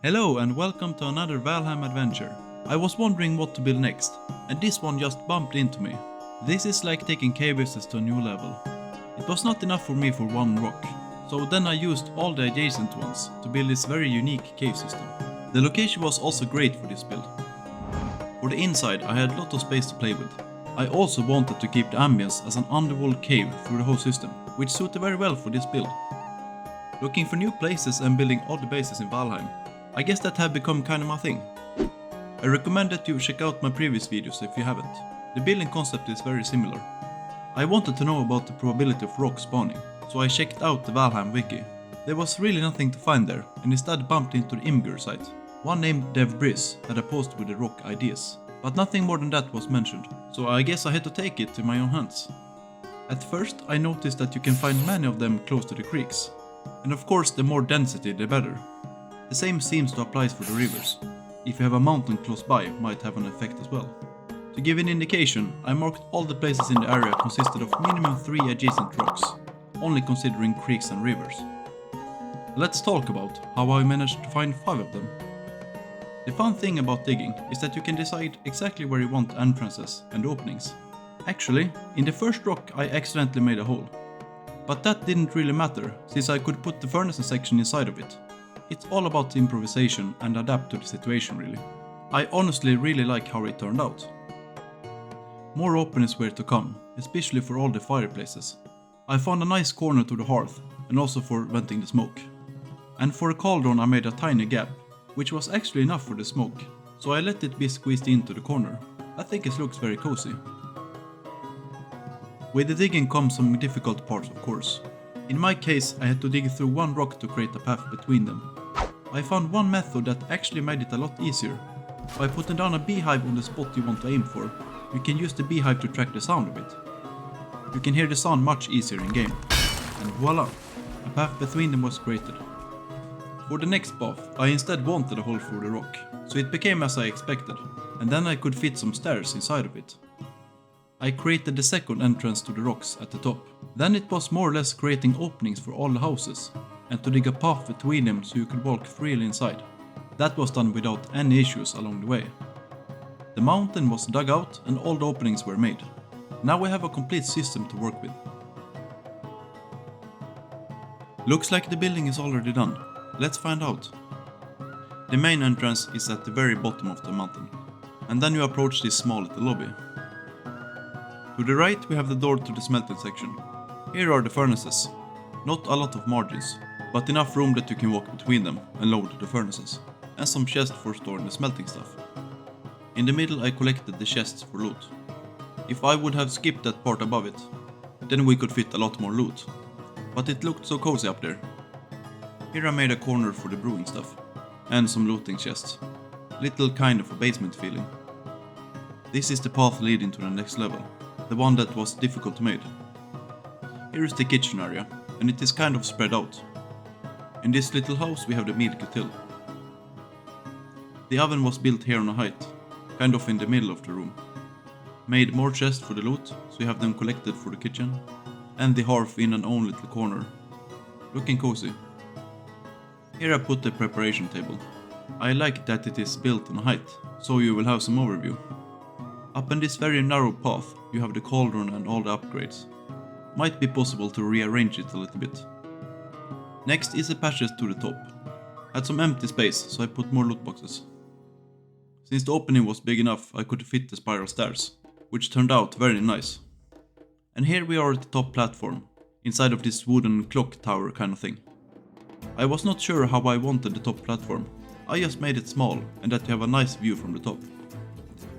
Hello and welcome to another Valheim adventure. I was wondering what to build next, and this one just bumped into me. This is like taking cave business to a new level. It was not enough for me for one rock, so then I used all the adjacent ones to build this very unique cave system. The location was also great for this build. For the inside I had a lot of space to play with. I also wanted to keep the ambience as an underworld cave through the whole system, which suited very well for this build. Looking for new places and building odd bases in Valheim, I guess that had become kind of my thing. I recommend that you check out my previous videos if you haven't. The building concept is very similar. I wanted to know about the probability of rock spawning, so I checked out the Valheim wiki. There was really nothing to find there, and instead bumped into the Imgur site. One named Dev Briz had a post with the rock ideas, but nothing more than that was mentioned, so I guess I had to take it in my own hands. At first I noticed that you can find many of them close to the creeks, and of course the more density the better. The same seems to apply for the rivers. If you have a mountain close by, it might have an effect as well. To give an indication, I marked all the places in the area consisted of minimum 3 adjacent rocks, only considering creeks and rivers. Let's talk about how I managed to find 5 of them. The fun thing about digging is that you can decide exactly where you want entrances and openings. Actually, in the first rock I accidentally made a hole. But that didn't really matter, since I could put the furnace section inside of it. It's all about improvisation and adapt to the situation really. I honestly really like how it turned out. More openings were to come, especially for all the fireplaces. I found a nice corner to the hearth, and also for venting the smoke. And for a cauldron I made a tiny gap, which was actually enough for the smoke, so I let it be squeezed into the corner. I think it looks very cozy. With the digging comes some difficult parts of course. In my case I had to dig through one rock to create a path between them. I found one method that actually made it a lot easier. By putting down a beehive on the spot you want to aim for, you can use the beehive to track the sound of it. You can hear the sound much easier in game. And voila! A path between them was created. For the next path, I instead wanted a hole through the rock, so it became as I expected, and then I could fit some stairs inside of it. I created the second entrance to the rocks at the top. Then it was more or less creating openings for all the houses, and to dig a path between them so you could walk freely inside. That was done without any issues along the way. The mountain was dug out and all the openings were made. Now we have a complete system to work with. Looks like the building is already done. Let's find out. The main entrance is at the very bottom of the mountain, and then you approach this small little lobby. To the right we have the door to the smelting section. Here are the furnaces. Not a lot of margins, but enough room that you can walk between them and load the furnaces, and some chests for storing the smelting stuff. In the middle I collected the chests for loot. If I would have skipped that part above it, then we could fit a lot more loot, but it looked so cozy up there. Here I made a corner for the brewing stuff, and some looting chests. Little kind of a basement feeling. This is the path leading to the next level, the one that was difficult to make. Here is the kitchen area, and it is kind of spread out. In this little house we have the meal kettle. The oven was built here on a height, kind of in the middle of the room. Made more chests for the loot, so you have them collected for the kitchen, and the hearth in an own little corner. Looking cozy. Here I put the preparation table. I like that it is built on a height, so you will have some overview. Up in this very narrow path you have the cauldron and all the upgrades. Might be possible to rearrange it a little bit. Next is the passage to the top. Had some empty space, so I put more loot boxes. Since the opening was big enough I could fit the spiral stairs, which turned out very nice. And here we are at the top platform, inside of this wooden clock tower kind of thing. I was not sure how I wanted the top platform. I just made it small and that you have a nice view from the top.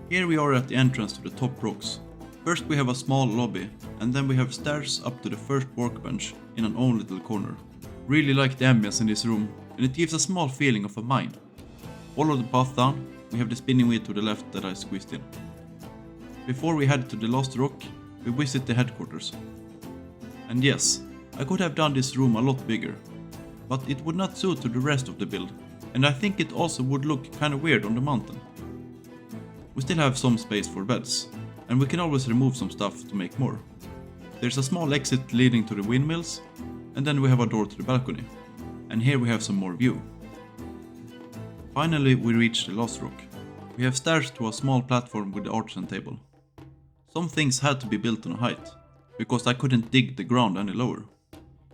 Here we are at the entrance to the top rocks. First we have a small lobby, and then we have stairs up to the first workbench in an own little corner. Really like the ambience in this room, and it gives a small feeling of a mine. Follow the path down, we have the spinning wheel to the left that I squeezed in. Before we head to the last rock, we visit the headquarters. And yes, I could have done this room a lot bigger, but it would not suit to the rest of the build, and I think it also would look kinda weird on the mountain. We still have some space for beds, and we can always remove some stuff to make more. There's a small exit leading to the windmills, and then we have a door to the balcony. And here we have some more view. Finally we reached the last rock. We have stairs to a small platform with the artisan table. Some things had to be built on a height, because I couldn't dig the ground any lower.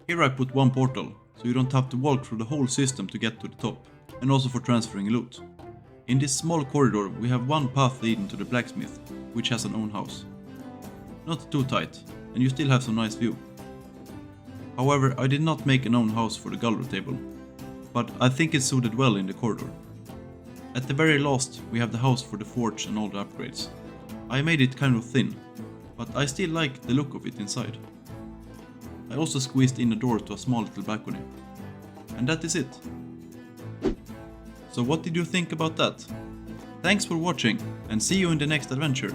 Here I put one portal, so you don't have to walk through the whole system to get to the top, and also for transferring loot. In this small corridor we have one path leading to the blacksmith, which has an own house. Not too tight, and you still have some nice view. However, I did not make an own house for the gallery table, but I think it suited well in the corridor. At the very last we have the house for the forge and all the upgrades. I made it kind of thin, but I still like the look of it inside. I also squeezed in a door to a small little balcony. And that is it. So what did you think about that? Thanks for watching, and see you in the next adventure.